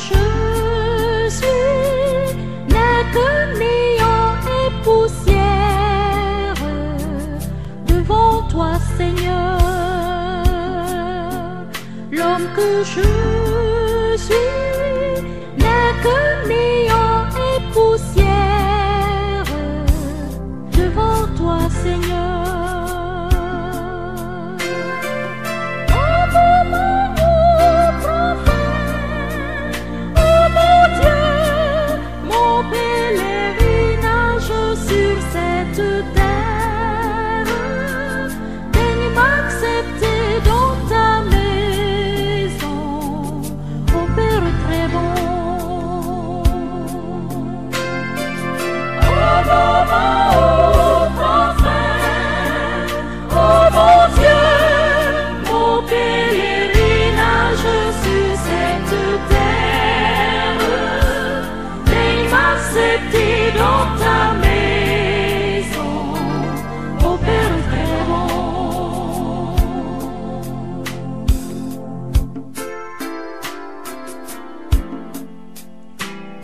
je suis n'est que néant et poussière devant toi, Seigneur. L'homme que je suis n'est que néant et poussière devant toi, Seigneur.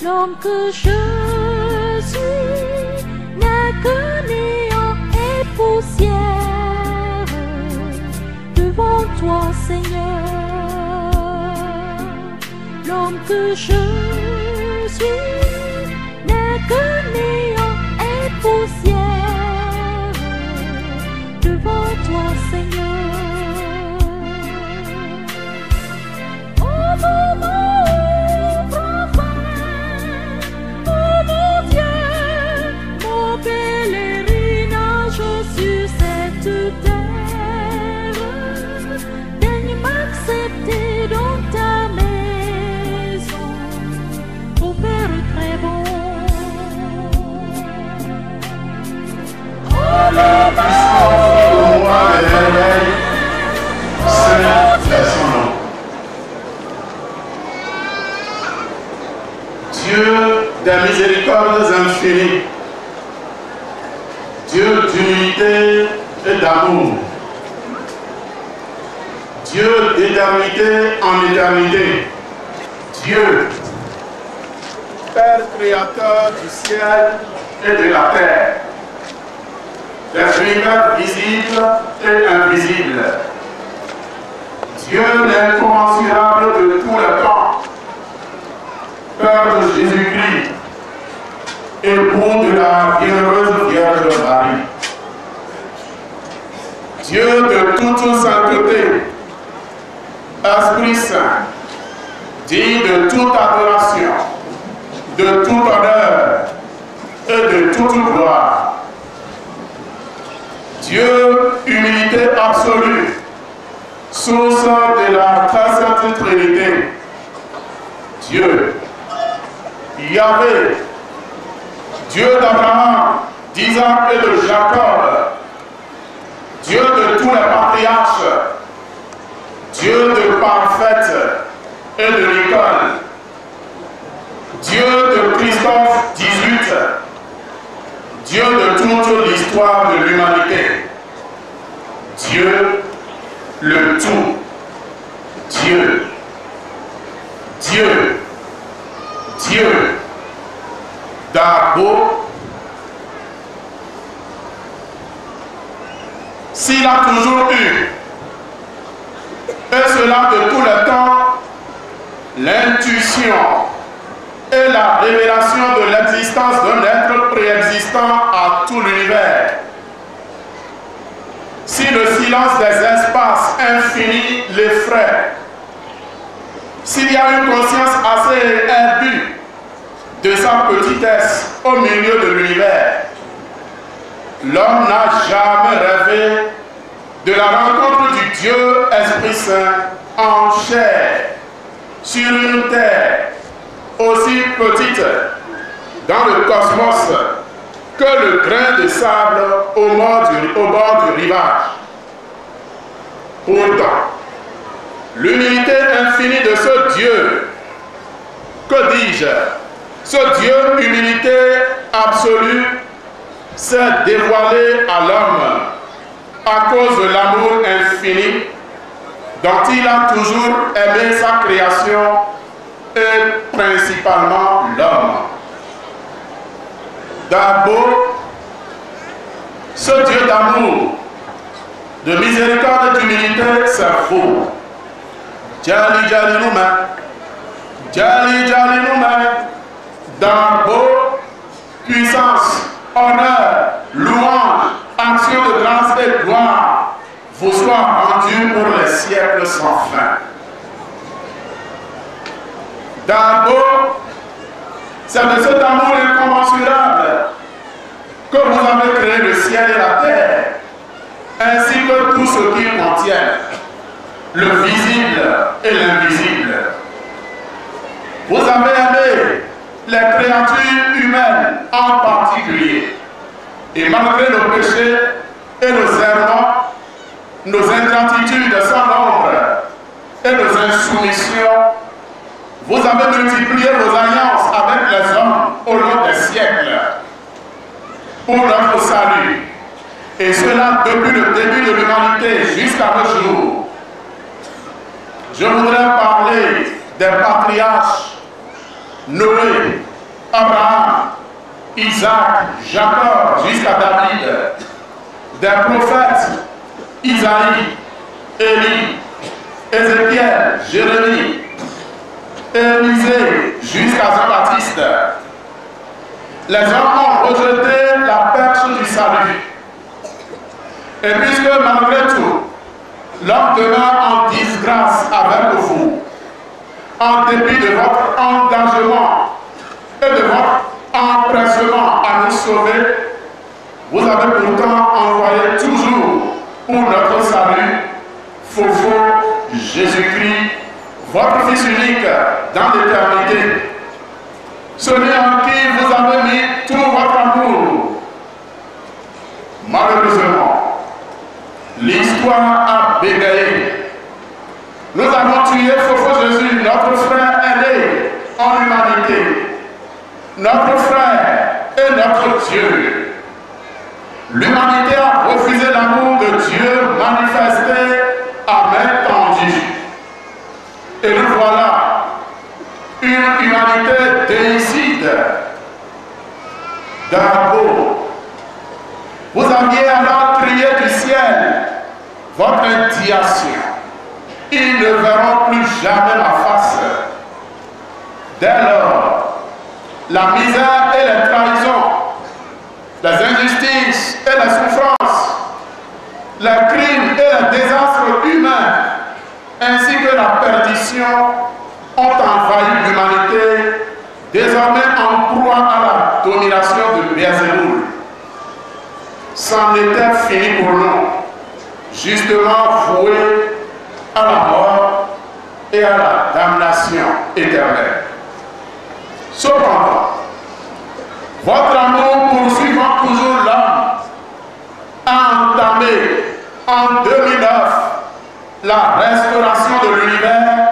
L'homme que je suis n'est que néant et poussière devant toi, Seigneur. L'homme que je suis n'est que néant et poussière devant toi, Seigneur. Oh maman, pèlerinage sur cette terre, daigne m'accepter dans ta maison, ô Père très bon. Oh Dieu des miséricordes infinies, Dieu d'unité et d'amour, Dieu d'éternité en éternité, Dieu, Père créateur du ciel et de la terre, des univers visibles et invisibles, Dieu l'incommensurable de tout le temps, Père de Jésus-Christ, époux de la bienheureuse Vierge Marie. Dieu de toute sainteté, Esprit Saint, digne de toute adoration, de tout honneur et de toute gloire. Dieu, humilité absolue, source de la très sainte Trinité. Dieu, Yahvé, Dieu d'Abraham, d'Isaac et de Jacob, Dieu de tous les patriarches, Dieu de Parfaite et de Nicole, Dieu de Christophe XVIII, Dieu de toute l'histoire de l'humanité, Dieu le tout, Dieu, Dieu, Dieu, d'Arbo, s'il a toujours eu, et cela de tout le temps, l'intuition et la révélation de l'existence d'un être préexistant à tout l'univers. Si le silence des espaces infinis l'effraie, s'il y a une conscience assez imbue de sa petitesse au milieu de l'univers, l'homme n'a jamais rêvé de la rencontre du Dieu Esprit Saint en chair, sur une terre aussi petite dans le cosmos que le grain de sable au bord du rivage. Pourtant, l'humilité infinie de ce Dieu, que dis-je, ce Dieu humilité absolue, s'est dévoilé à l'homme à cause de l'amour infini dont il a toujours aimé sa création et principalement l'homme. D'abord, ce Dieu d'amour, de miséricorde et d'humilité, c'est faux. Jali Jali Nouma, Jali Jali Nouma, d'abord, puissance, honneur, louange, action de grâce et gloire vous soit rendue pour les siècles sans fin. D'abord, c'est de cet amour incommensurable que vous avez créé le ciel et la terre, ainsi que tout ce qu'il contient, le visible et l'invisible. Vous avez aimé les créatures humaines en particulier, et malgré nos péchés et nos errements, nos ingratitudes sans nombre et nos insoumissions, vous avez multiplié vos alliances avec les hommes au long des siècles pour notre salut, et cela depuis le début de l'humanité jusqu'à nos jours. Je voudrais parler des patriarches Noé, Abraham, Isaac, Jacob jusqu'à David, des prophètes Isaïe, Élie, Ézéchiel, Jérémie, Élisée jusqu'à Jean-Baptiste. Les hommes ont rejeté la perche du salut. Et puisque malgré tout, l'homme demeure en disgrâce avec vous, en dépit de votre engagement et de votre empressement à nous sauver, vous avez pourtant envoyé toujours pour notre salut Fofo Jésus-Christ, votre Fils unique dans l'éternité, celui en qui vous avez mis tout votre amour. Malheureusement, l'histoire a bégayé. Nous avons tué Fofo Jésus, notre frère aîné en humanité, notre frère et notre Dieu. L'humanité a refusé l'amour de Dieu manifesté à main tendue. Et nous voilà, une humanité déicide. D'abord, vous aviez alors crié du ciel votre indignation. Ils ne verront plus jamais ma face. Dès lors, la misère et les trahisons, les injustices et les souffrances, les crimes et les désastres humains, ainsi que la perdition, ont envahi l'humanité, désormais en proie à la domination de Beelzéboul. C'en était fini pour nous, justement voué à la mort et à la damnation éternelle. Cependant, votre amour poursuivant toujours l'homme a entamé en 2009 la restauration de l'univers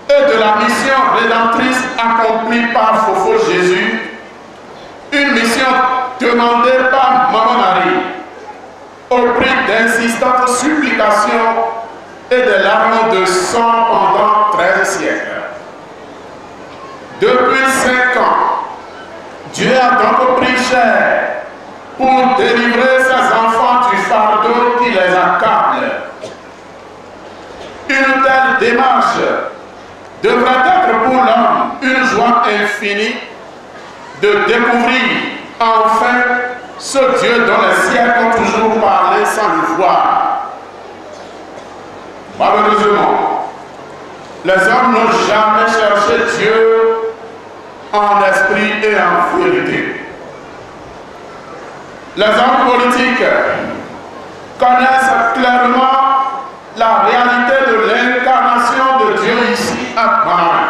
et de la mission rédemptrice accomplie par Fofo Jésus, une mission demandée par Maman Marie au prix d'insistantes supplications et de larmes de sang pendant 13 siècles. Depuis 5 ans, Dieu a donc pris chair pour délivrer ses enfants du fardeau qui les accable. Une telle démarche devrait être pour l'homme une joie infinie de découvrir enfin ce Dieu dont les siècles ont toujours parlé sans le voir. Malheureusement, les hommes n'ont jamais cherché Dieu en esprit et en vérité. Les hommes politiques connaissent clairement la réalité de l'incarnation de Dieu ici à Panama.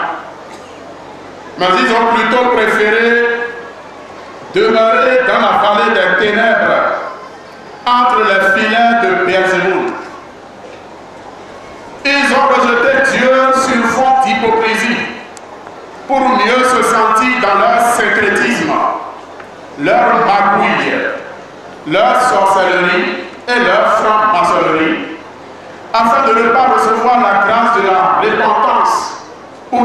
Mais ils ont plutôt préféré demeurer dans la vallée des ténèbres entre les filets de Beelzéboul. Ils ont rejeté Dieu sur fond d'hypocrisie pour mieux se sentir dans leur syncrétisme, leur magouille, leur sorcellerie et leur franc-maçonnerie, afin de ne pas recevoir la grâce de la repentance pour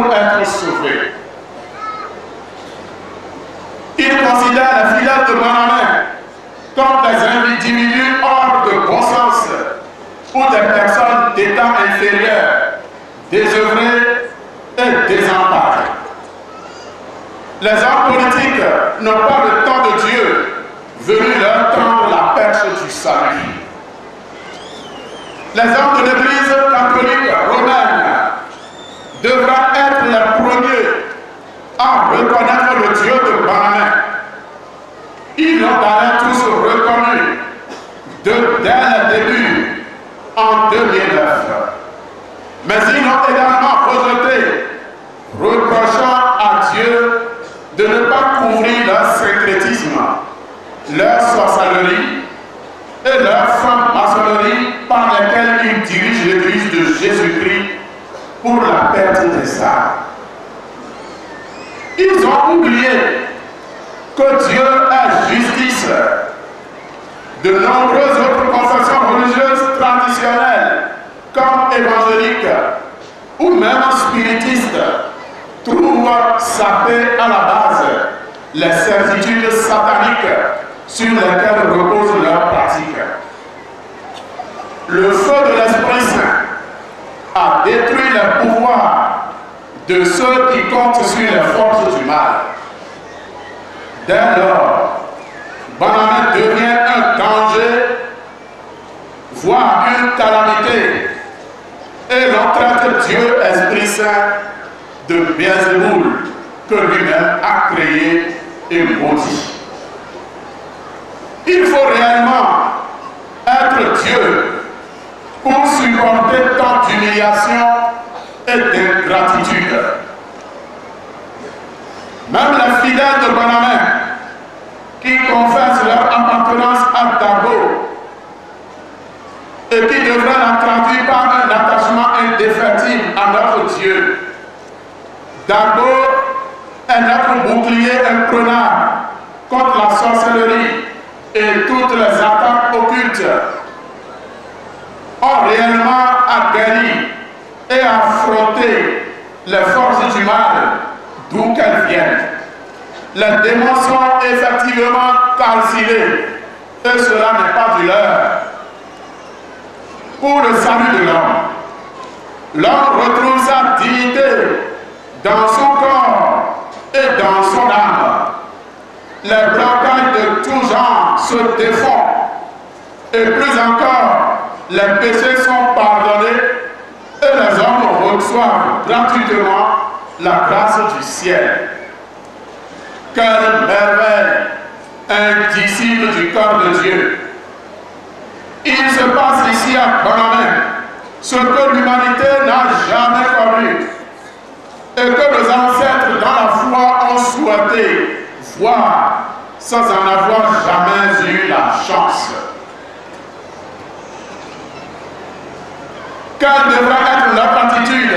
de Banamé comme des individus hors de bon sens ou des personnes d'état inférieur, désœuvrées et désemparées. Les hommes politiques n'ont pas le temps de Dieu venu leur tendre la perche du salut. Les hommes de l'Église catholique romaine devraient être les premiers à reconnaître le Dieu de Banamé. Ils l'ont d'ailleurs tous reconnu dès le début, en 2009. Mais ils l'ont également rejeté, reprochant à Dieu de ne pas couvrir leur syncrétisme, leur sorcellerie et leur franc-maçonnerie par lesquelles ils dirigent l'Église de Jésus-Christ pour la perte des âmes. Ils ont oublié que Dieu est justice. De nombreuses autres confessions religieuses traditionnelles, comme évangéliques ou même spiritistes, trouvent sapées à la base les certitudes sataniques sur lesquelles repose leur pratique. Le feu de l'Esprit Saint a détruit les pouvoirs de ceux qui comptent sur les forces du mal. Dès lors, Banamé devient un danger, voire une calamité, et l'on traite Dieu, Esprit Saint, de Béelzéboul, que lui-même a créé et maudit. Il faut réellement être Dieu pour supporter tant d'humiliation et d'ingratitude. Même les fidèles de Banamé, qui confessent leur appartenance à Dabo et qui devraient la traduire par un attachement indéfectible à notre Dieu. Dabo est notre bouclier imprenable contre la sorcellerie et toutes les attaques occultes, ont réellement aguerri et affronté les forces du mal d'où qu'elles viennent. Les démons sont effectivement calcinés et cela n'est pas du leur. Pour le salut de l'homme retrouve sa dignité dans son corps et dans son âme. Les blocages de tout genre se défont et plus encore, les péchés sont pardonnés et les hommes reçoivent gratuitement la grâce du ciel. Quelle merveille, un disciple du corps de Dieu. Il se passe ici à Banamé ce que l'humanité n'a jamais connu et que nos ancêtres dans la foi ont souhaité voir sans en avoir jamais eu la chance. Quelle devrait être notre attitude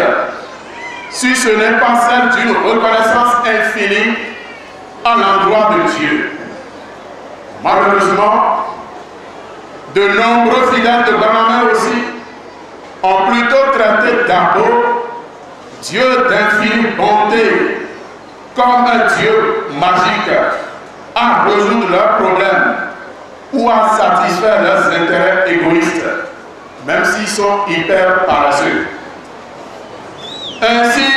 si ce n'est pas celle d'une reconnaissance infinie à l'endroit de Dieu? Malheureusement, de nombreux fidèles de Banamé aussi ont plutôt traité Dabo, Dieu d'infinie bonté, comme un Dieu magique à résoudre leurs problèmes ou à satisfaire leurs intérêts égoïstes, même s'ils sont hyper paresseux. Ainsi,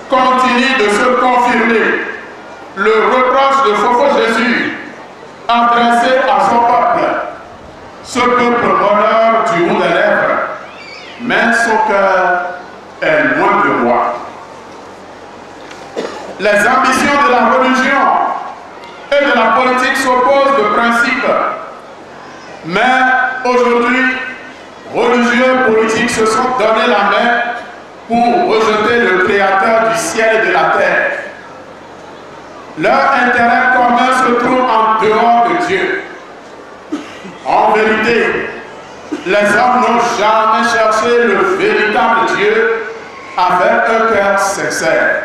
continue de se confirmer le reproche de Fofo Jésus adressé à son peuple, ce peuple bonheur du bout des lèvres, mais son cœur est loin de moi. Les ambitions de la religion et de la politique s'opposent de principe, mais aujourd'hui, religieux et politiques se sont donné la main pour rejeter le Créateur du ciel et de la terre. Leur intérêt commun se trouve en dehors de Dieu. En vérité, les hommes n'ont jamais cherché le véritable Dieu avec un cœur sincère.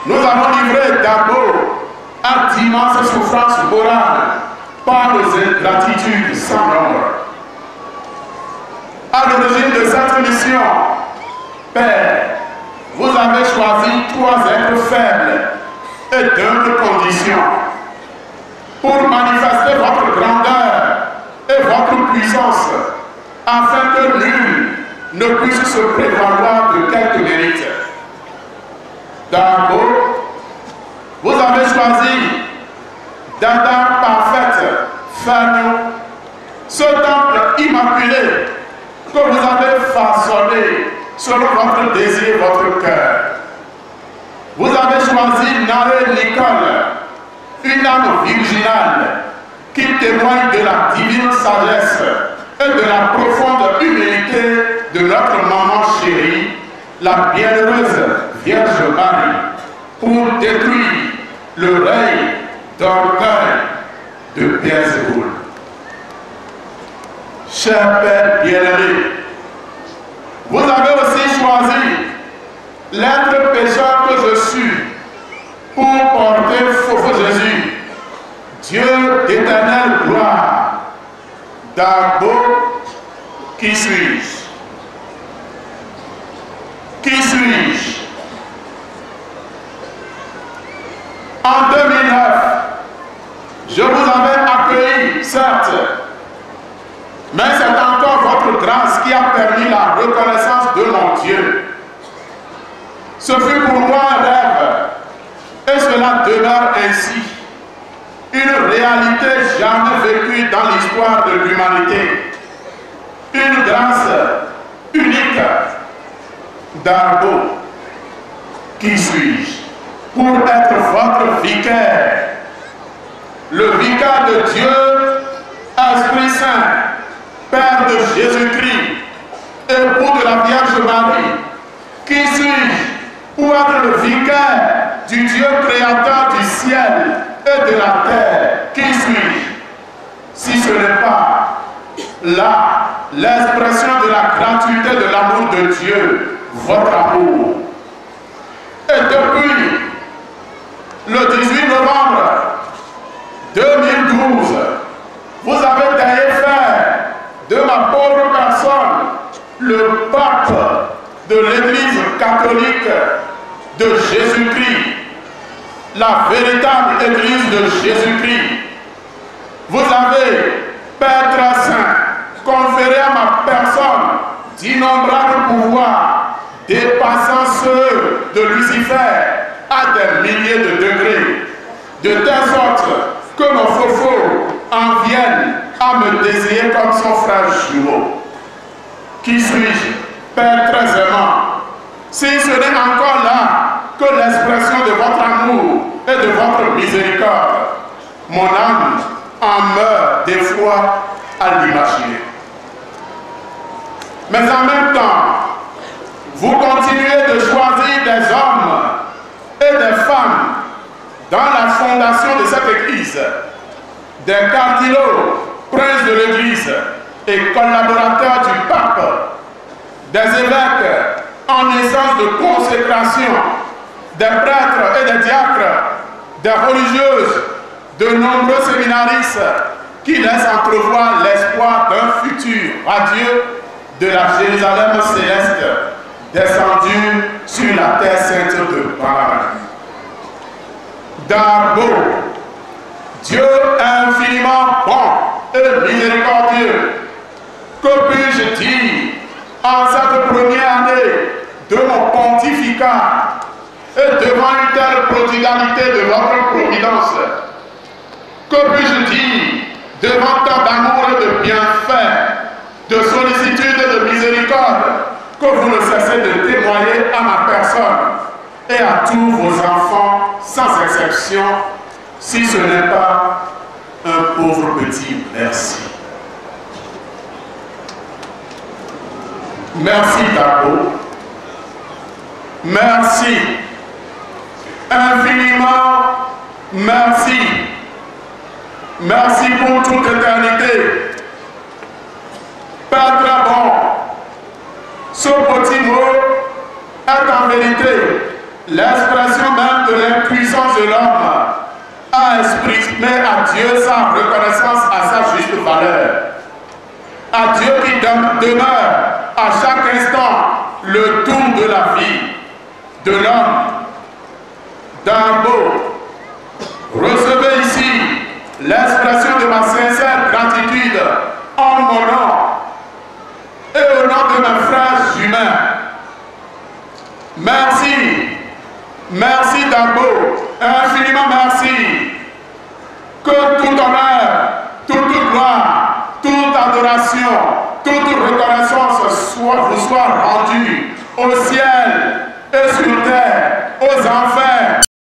Nous avons livré Dabo à d'immenses souffrances morales par nos ingratitudes sans nombre. À l'origine de cette mission, Père, vous avez choisi 3 êtres faibles et d'humbles conditions pour manifester votre grandeur et votre puissance, afin que nul ne puisse se prévaloir de quelque mérite. D'abord, vous avez choisi d'Adam parfaite, Fanny, ce temple immaculé que vous avez façonné selon votre désir, votre cœur. Vous avez choisi Naré Nicole, une âme virginale qui témoigne de la divine sagesse et de la profonde humilité de notre maman chérie, la bienheureuse Vierge Marie, pour détruire le règne d'orgueil de Beelzéboul. Cher Père bien-aimé, vous avez aussi choisi l'être pécheur que je suis pour porter faux Jésus, Dieu d'éternelle gloire. D'abord, qui suis-je? Qui suis-je? En 2009, je vous avais accueilli, certes, mais c'est encore votre grâce qui a permis la reconnaissance de mon Dieu. Ce fut pour moi un rêve, et cela demeure ainsi. Une réalité jamais vécue dans l'histoire de l'humanité. Une grâce unique. Darbo, qui suis-je pour être votre vicaire? Le vicaire de Dieu, Esprit Saint, Père de Jésus-Christ, époux de la Vierge Marie. Qui suis-je pour être le vicaire du Dieu créateur du ciel et de la terre? Qui suis-je si ce n'est pas là l'expression de la gratuité de l'amour de Dieu, votre amour? Et depuis le 18 novembre 2012, vous avez d'ailleurs fait de ma pauvre personne le pape de l'Église catholique de Jésus-Christ, la véritable Église de Jésus-Christ. Vous avez, Père très saint, conféré à ma personne d'innombrables pouvoirs dépassant ceux de Lucifer à des milliers de degrés, de telle sorte que nos faux en viennent à me désigner comme son frère jumeau. Qui suis-je, Père très aimant, si ce n'est encore là que l'expression de votre amour et de votre miséricorde? Mon âme en meurt des fois à l'imaginer. Mais en même temps, vous continuez de choisir des hommes et des femmes dans la fondation de cette Église, des cardinaux, princes de l'Église et collaborateurs du pape, des évêques en essence de consécration, des prêtres et des diacres, des religieuses, de nombreux séminaristes qui laissent entrevoir l'espoir d'un futur radieux de la Jérusalem céleste descendue sur la terre sainte de Paradis. D'abord, Dieu infiniment bon et miséricordieux, que puis-je dire en cette première année de mon pontificat et devant une telle prodigalité de votre providence? Que puis-je dire devant tant d'amour et de bienfaits, de sollicitude et de miséricorde que vous ne cessez de témoigner à ma personne et à tous vos enfants sans exception, si ce n'est pas un pauvre petit merci? Merci Darbo. Merci. Infiniment merci. Merci pour toute éternité. Père très bon, ce petit mot est en vérité l'expression même de l'impuissance de l'homme à exprimer à Dieu sa reconnaissance à sa juste valeur. À Dieu qui demeure à chaque instant le tout de la vie de l'homme. Darbo, recevez ici l'expression de ma sincère gratitude en mon nom et au nom de mes frères humains. Merci, merci Dabo, infiniment merci. Que tout honneur, toute gloire, toute adoration, toute reconnaissance vous soit rendue au ciel et sur terre, aux enfers